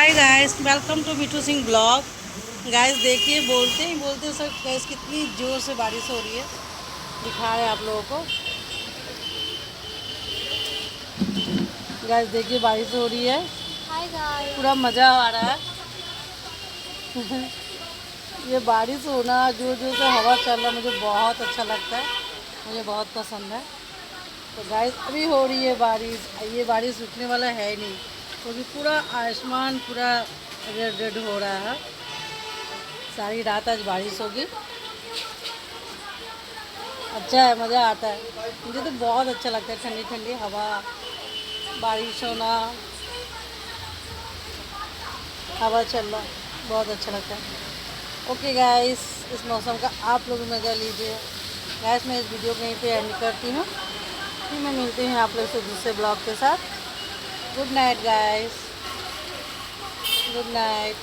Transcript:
Hi guys, welcome to Mithu Singh blog. Guys देखिए, बोलते sir guys कितनी ज़ोर से बारिश हो रही है। दिखा रहे हैं आप लोगों को। गाइस देखिए बारिश हो रही है, हाय गाइस। पूरा मज़ा आ रहा है। ये बारिश होना, जोर जोर से हवा चल रहा, मुझे बहुत अच्छा लगता है। मुझे बहुत पसंद है। तो गाइस अभी हो रही है बारिश। ये बारिश रुकने वाला है नहीं, क्योंकि पूरा आसमान पूरा रेड रेड हो रहा है। सारी रात आज बारिश होगी। अच्छा है, मज़ा आता है। मुझे तो बहुत अच्छा लगता है, ठंडी ठंडी हवा, बारिश होना, हवा चलना, बहुत अच्छा लगता है। ओके गाइस, इस मौसम का आप लोग मज़ा लीजिए। गाइस मैं इस वीडियो को यहीं पे एंड करती हूँ। फिर मैं मिलती हूँ आप लोग से दूसरे ब्लॉग के साथ। Good night guys, good night.